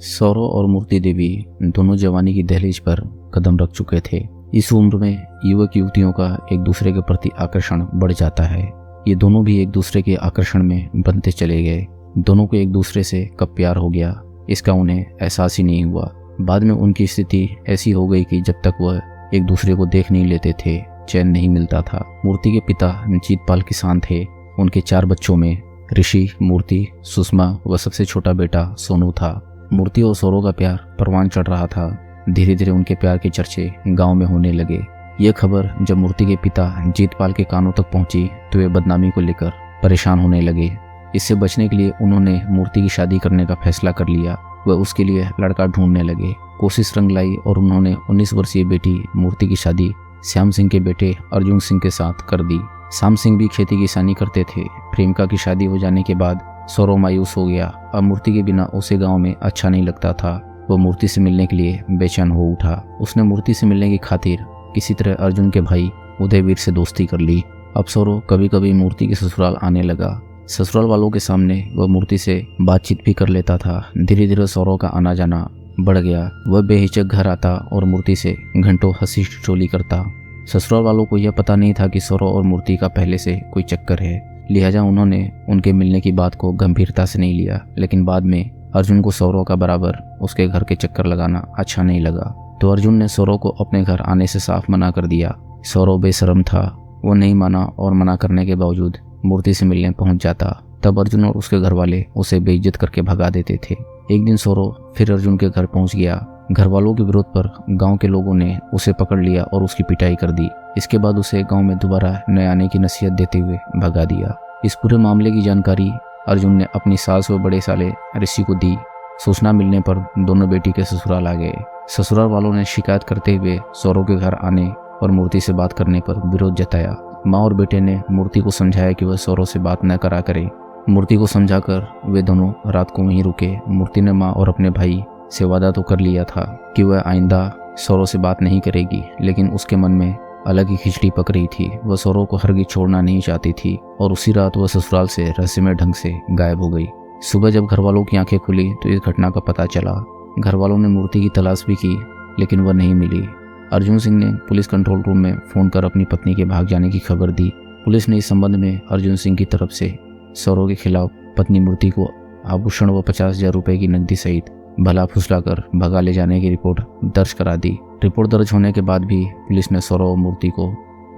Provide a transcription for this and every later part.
सौरव और मूर्ति देवी दोनों जवानी की दहलीज पर कदम रख चुके थे। इस उम्र में युवक युवतियों का एक दूसरे के प्रति आकर्षण बढ़ जाता है। ये दोनों भी एक दूसरे के आकर्षण में बनते चले गए। दोनों को एक दूसरे से कब प्यार हो गया इसका उन्हें एहसास ही नहीं हुआ। बाद में उनकी स्थिति ऐसी हो गई कि जब तक वह एक दूसरे को देख नहीं लेते थे चैन नहीं मिलता था। मूर्ति के पिता जीतपाल किसान थे। उनके 4 बच्चों में ऋषि, मूर्ति, सुषमा व सबसे छोटा बेटा सोनू था। मूर्ति और सौरव का प्यार परवान चढ़ रहा था। धीरे धीरे उनके प्यार के चर्चे गांव में होने लगे। यह खबर जब मूर्ति के पिता जीतपाल के कानों तक पहुंची तो वे बदनामी को लेकर परेशान होने लगे। इससे बचने के लिए उन्होंने मूर्ति की शादी करने का फैसला कर लिया। वह उसके लिए लड़का ढूंढने लगे। कोशिश रंग लाई और उन्होंने 19 वर्षीय बेटी मूर्ति की शादी श्याम सिंह के बेटे अर्जुन सिंह के साथ कर दी। श्याम सिंह भी खेती किसानी करते थे। प्रेमिका की शादी हो जाने के बाद सौरव मायूस हो गया। अब मूर्ति के बिना उसे गांव में अच्छा नहीं लगता था। वह मूर्ति से मिलने के लिए बेचैन हो उठा। उसने मूर्ति से मिलने की खातिर किसी तरह अर्जुन के भाई उदयवीर से दोस्ती कर ली। अब सौरव कभी कभी मूर्ति के ससुराल आने लगा। ससुराल वालों के सामने वह मूर्ति से बातचीत भी कर लेता था। धीरे धीरे सौरव का आना जाना बढ़ गया। वह बेहिचक घर आता और मूर्ति से घंटों हंसी ठिठोली करता। ससुराल वालों को यह पता नहीं था कि सौरव और मूर्ति का पहले से कोई चक्कर है, लिहाजा उन्होंने उनके मिलने की बात को गंभीरता से नहीं लिया। लेकिन बाद में अर्जुन को सौरव का बराबर उसके घर के चक्कर लगाना अच्छा नहीं लगा, तो अर्जुन ने सौरव को अपने घर आने से साफ मना कर दिया। सौरव बेशर्म था। वो नहीं माना और मना करने के बावजूद मूर्ति से मिलने पहुंच जाता। तब अर्जुन और उसके घर वाले उसे बेइज्जत करके भगा देते थे। एक दिन सौरव फिर अर्जुन के घर पहुंच गया। घर वालों के विरोध पर गांव के लोगों ने उसे पकड़ लिया और उसकी पिटाई कर दी। इसके बाद उसे गांव में दोबारा न आने की नसीहत देते हुए भगा दिया। इस पूरे मामले की जानकारी अर्जुन ने अपनी सास व बड़े साले ऋषि को दी। सूचना मिलने पर दोनों बेटी के ससुराल आ गए। ससुराल वालों ने शिकायत करते हुए सौरव के घर आने और मूर्ति से बात करने पर विरोध जताया। माँ और बेटे ने मूर्ति को समझाया कि वह सौरव से बात न करा करे। मूर्ति को समझाकर वे दोनों रात को वहीं रुके। मूर्ति ने माँ और अपने भाई से वादा तो कर लिया था कि वह आइंदा सौरव से बात नहीं करेगी, लेकिन उसके मन में अलग ही खिचड़ी पक रही थी। वह सौरव को हरगिज छोड़ना नहीं चाहती थी और उसी रात वह ससुराल से रहस्यमय ढंग से गायब हो गई। सुबह जब घर वालों की आंखें खुली तो इस घटना का पता चला। घर वालों ने मूर्ति की तलाश भी की, लेकिन वह नहीं मिली। अर्जुन सिंह ने पुलिस कंट्रोल रूम में फोन कर अपनी पत्नी के भाग जाने की खबर दी। पुलिस ने इस संबंध में अर्जुन सिंह की तरफ से सौरव के खिलाफ पत्नी मूर्ति को आभूषण व 50,000 रुपए की नकदी सहित भला फुसलाकर भगा ले जाने की रिपोर्ट दर्ज करा दी। रिपोर्ट दर्ज होने के बाद भी पुलिस ने सौरव और मूर्ति को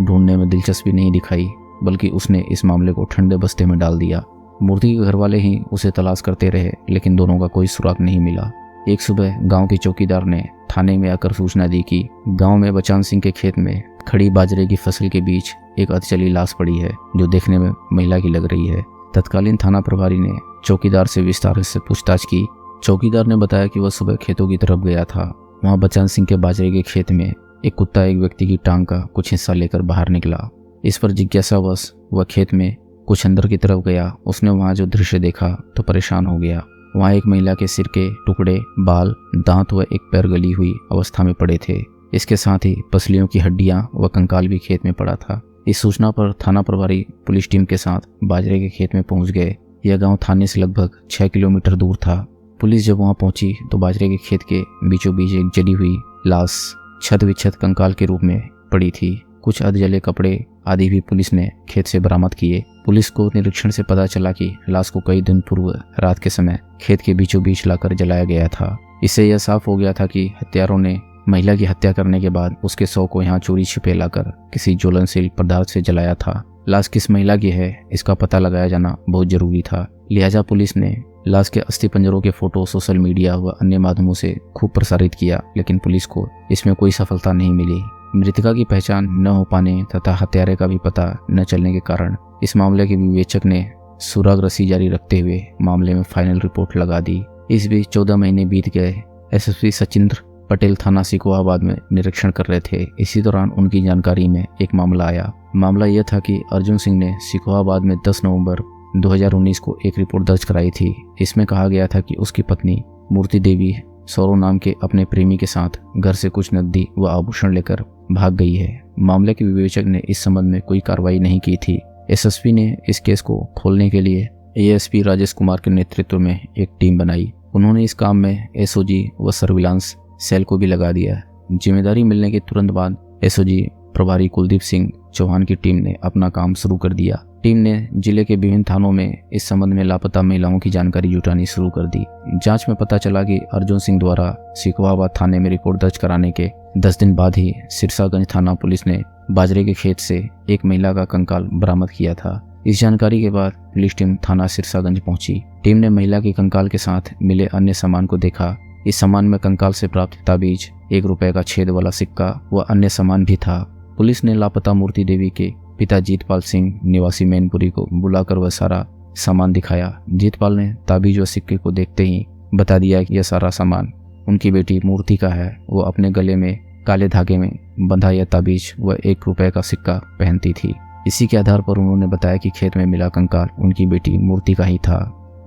ढूंढने में दिलचस्पी नहीं दिखाई, बल्कि उसने इस मामले को ठंडे बस्ते में डाल दिया। मूर्ति के घर वाले ही उसे तलाश करते रहे, लेकिन दोनों का कोई सुराग नहीं मिला। एक सुबह गांव के चौकीदार ने थाने में आकर सूचना दी कि गांव में बचान सिंह के खेत में खड़ी बाजरे की फसल के बीच एक अधचली लाश पड़ी है, जो देखने में महिला की लग रही है। तत्कालीन थाना प्रभारी ने चौकीदार से विस्तार से पूछताछ की। चौकीदार ने बताया कि वह सुबह खेतों की तरफ गया था। वहां बचान सिंह के बाजरे के खेत में एक कुत्ता एक व्यक्ति की टांग का कुछ हिस्सा लेकर बाहर निकला। इस पर जिज्ञासावश वह खेत में कुछ अंदर की तरफ गया। उसने वहां जो दृश्य देखा तो परेशान हो गया। वहां एक महिला के सिर के टुकड़े, बाल, दांत व एक पैर गली हुई अवस्था में पड़े थे। इसके साथ ही पसलियों की हड्डियां व कंकाल भी खेत में पड़ा था। इस सूचना पर थाना प्रभारी पुलिस टीम के साथ बाजरे के खेत में पहुंच गए। यह गाँव थाने से लगभग 6 किलोमीटर दूर था। पुलिस जब वहां पहुंची तो बाजरे के खेत के बीचों बीच एक जली हुई लाश छत विच्छत कंकाल के रूप में पड़ी थी। कुछ अधजले कपड़े आदि भी पुलिस ने खेत से बरामद किए। पुलिस को निरीक्षण से पता चला कि लाश को कई दिन पूर्व रात के समय खेत के बीचों बीच लाकर जलाया गया था। इससे यह साफ हो गया था कि हत्यारों ने महिला की हत्या करने के बाद उसके शव को यहाँ चोरी छिपे लाकर किसी ज्वलनशील पदार्थ से जलाया था। लाश किस महिला की है इसका पता लगाया जाना बहुत जरूरी था। लिहाजा पुलिस ने लाश के अस्थि पंजरों के फोटो सोशल मीडिया व अन्य माध्यमों से खूब प्रसारित किया, लेकिन पुलिस को इसमें कोई सफलता नहीं मिली। मृतका की पहचान न हो पाने तथा हत्यारे का भी पता न चलने के कारण इस मामले के विवेचक ने सुरागरसी जारी रखते हुए मामले में फाइनल रिपोर्ट लगा दी। इस बीच 14 महीने बीत गए। एसएसपी सचिंद्र पटेल थाना सिकोहाबाद में निरीक्षण कर रहे थे। इसी दौरान उनकी जानकारी में एक मामला आया। मामला यह था कि अर्जुन सिंह ने सिकोहाबाद में 10 नवंबर 2019 को एक रिपोर्ट दर्ज कराई थी। इसमें कहा गया था कि उसकी पत्नी मूर्ति देवी सौरव नाम के अपने प्रेमी के साथ घर से कुछ नकदी व आभूषण लेकर भाग गई है। मामले के विवेचक ने इस संबंध में कोई कार्रवाई नहीं की थी। एसएसपी ने इस केस को खोलने के लिए एएसपी राजेश कुमार के नेतृत्व में एक टीम बनाई उन्होंने इस काम में एसओजी व सर्विलांस सेल को भी लगा दिया। जिम्मेदारी मिलने के तुरंत बाद एसओजी प्रभारी कुलदीप सिंह चौहान की टीम ने अपना काम शुरू कर दिया। टीम ने जिले के विभिन्न थानों में इस संबंध में लापता महिलाओं की जानकारी जुटानी शुरू कर दी। जांच में पता चला कि अर्जुन सिंह द्वारा सिकवाबाद थाने में रिपोर्ट दर्ज कराने के 10 दिन बाद ही सिरसागंज थाना पुलिस ने बाजरे के खेत से एक महिला का कंकाल बरामद किया था। इस जानकारी के बाद पुलिस टीम थाना सिरसागंज पहुंची। टीम ने महिला के कंकाल के साथ मिले अन्य सामान को देखा। इस सामान में कंकाल से प्राप्त ताबीज, 1 रुपए का छेद वाला सिक्का व अन्य सामान भी था। पुलिस ने लापता मूर्ति देवी के पिता जीतपाल सिंह निवासी मैनपुरी को बुलाकर वह सारा सामान दिखाया। जीतपाल ने ताबीज व सिक्के को देखते ही बता दिया कि यह सारा सामान उनकी बेटी मूर्ति का है। वो अपने गले में काले धागे में बंधा यह ताबीज व 1 रुपए का सिक्का पहनती थी। इसी के आधार पर उन्होंने बताया कि खेत में मिला कंकाल उनकी बेटी मूर्ति का ही था।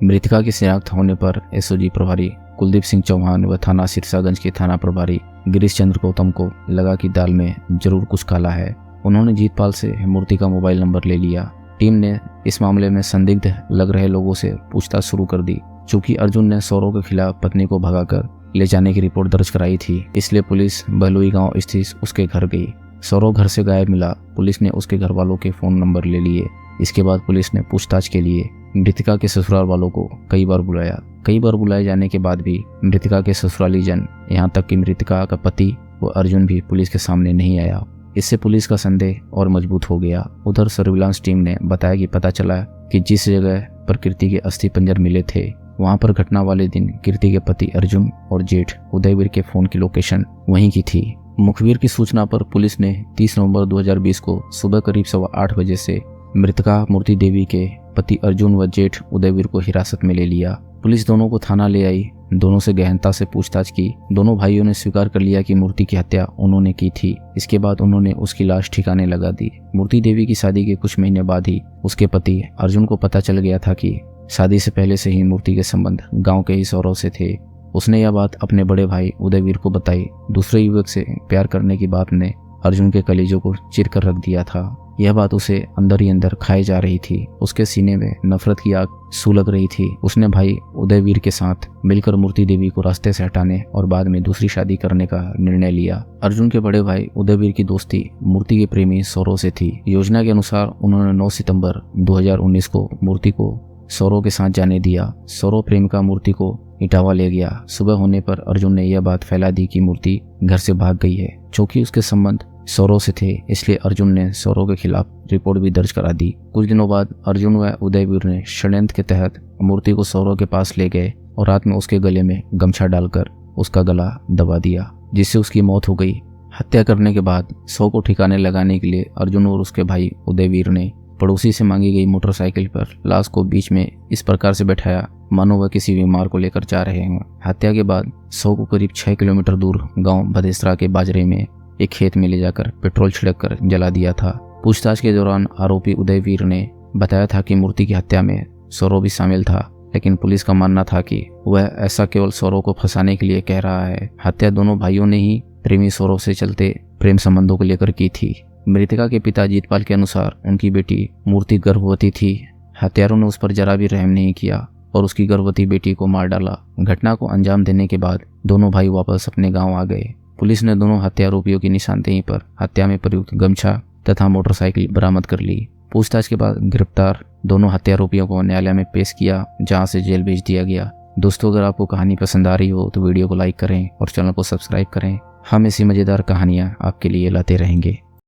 मृतका की शिनाख्त होने पर एसओजी प्रभारी कुलदीप सिंह चौहान व थाना सिरसागंज के थाना प्रभारी गिरीश चंद्र गौतम को लगा कि दाल में जरूर कुछ काला है। उन्होंने जीतपाल से मूर्ति का मोबाइल नंबर ले लिया। टीम ने इस मामले में संदिग्ध लग रहे लोगों से पूछताछ शुरू कर दी। चूंकि अर्जुन ने सौरव के खिलाफ पत्नी को भगाकर ले जाने की रिपोर्ट दर्ज कराई थी, इसलिए पुलिस बहलोई गांव स्थित उसके घर गई। सौरव घर से गायब मिला। पुलिस ने उसके घर वालों के फोन नंबर ले लिए। इसके बाद पुलिस ने पूछताछ के लिए मृतका के ससुराल वालों को कई बार बुलाया। कई बार बुलाए जाने के बाद भी मृतका के ससुराली जन, यहाँ तक कि मृतका का पति व अर्जुन भी पुलिस के सामने नहीं आया। इससे पुलिस का संदेह और मजबूत हो गया। उधर सर्विलांस टीम ने बताया कि पता चला कि जिस जगह पर कीर्ति के अस्थि पंजर मिले थे, वहां पर घटना वाले दिन कीर्ति के पति अर्जुन और जेठ उदयवीर के फोन की लोकेशन वहीं की थी। मुखबिर की सूचना पर पुलिस ने 30 नवंबर 2020 को सुबह करीब 8:15 बजे से मृतका मूर्ति देवी के पति अर्जुन व जेठ उदयवीर को हिरासत में ले लिया। पुलिस दोनों को थाना ले आई। दोनों से गहनता से पूछताछ की। दोनों भाइयों ने स्वीकार कर लिया कि मूर्ति की हत्या उन्होंने की थी। इसके बाद उन्होंने उसकी लाश ठिकाने लगा दी। मूर्ति देवी की शादी के कुछ महीने बाद ही उसके पति अर्जुन को पता चल गया था कि शादी से पहले से ही मूर्ति के संबंध गांव के ही सौरव से थे। उसने यह बात अपने बड़े भाई उदयवीर को बताई। दूसरे युवक से प्यार करने की बात ने अर्जुन के कलेजों को चीर कर रख दिया था। यह बात उसे अंदर ही अंदर खाई जा रही थी। उसके सीने में नफरत की आग सुलग रही थी। उसने भाई उदयवीर के साथ मिलकर मूर्ति देवी को रास्ते से हटाने और बाद में दूसरी शादी करने का निर्णय लिया। अर्जुन के बड़े भाई उदयवीर की दोस्ती मूर्ति के प्रेमी सौरव से थी। योजना के अनुसार उन्होंने 9 सितंबर 2019 को मूर्ति को सौरव के साथ जाने दिया। सौरव प्रेमिका मूर्ति को इटावा ले गया। सुबह होने पर अर्जुन ने यह बात फैला दी कि मूर्ति घर से भाग गई है। चूंकि उसके संबंध सौरव से थे, इसलिए अर्जुन ने सौरव के खिलाफ रिपोर्ट भी दर्ज करा दी। कुछ दिनों बाद अर्जुन व उदयवीर ने षड्यंत्र के तहत मूर्ति को सौरव के पास ले गए और रात में उसके गले में गमछा डालकर उसका गला दबा दिया, जिससे उसकी मौत हो गई। हत्या करने के बाद शव को ठिकाने लगाने के लिए अर्जुन और उसके भाई उदयवीर ने पड़ोसी से मांगी गई मोटरसाइकिल पर लाश को बीच में इस प्रकार से बैठाया मानो वह किसी बीमार को लेकर जा रहे हों। हत्या के बाद शव को करीब 6 किलोमीटर दूर गांव भदेसरा के बाजरे में एक खेत में ले जाकर पेट्रोल छिड़क कर जला दिया था। पूछताछ के दौरान आरोपी उदयवीर ने बताया था कि मूर्ति की हत्या में सौरव भी शामिल था, लेकिन पुलिस का मानना था कि वह ऐसा केवल सौरव को फंसाने के लिए कह रहा है। हत्या दोनों भाइयों ने ही प्रेमी सौरव से चलते प्रेम संबंधों को लेकर की थी। मृतका के पिता जीतपाल के अनुसार उनकी बेटी मूर्ति गर्भवती थी। हत्यारों ने उस पर जरा भी रहम नहीं किया और उसकी गर्भवती बेटी को मार डाला। घटना को अंजाम देने के बाद दोनों भाई वापस अपने गांव आ गए। पुलिस ने दोनों हत्या आरोपियों की निशानदेही पर हत्या में प्रयुक्त गमछा तथा मोटरसाइकिल बरामद कर ली। पूछताछ के बाद गिरफ्तार दोनों हत्या आरोपियों को न्यायालय में पेश किया, जहां से जेल भेज दिया गया। दोस्तों, अगर आपको कहानी पसंद आ रही हो तो वीडियो को लाइक करें और चैनल को सब्सक्राइब करें। हम ऐसी मजेदार कहानियां आपके लिए लाते रहेंगे।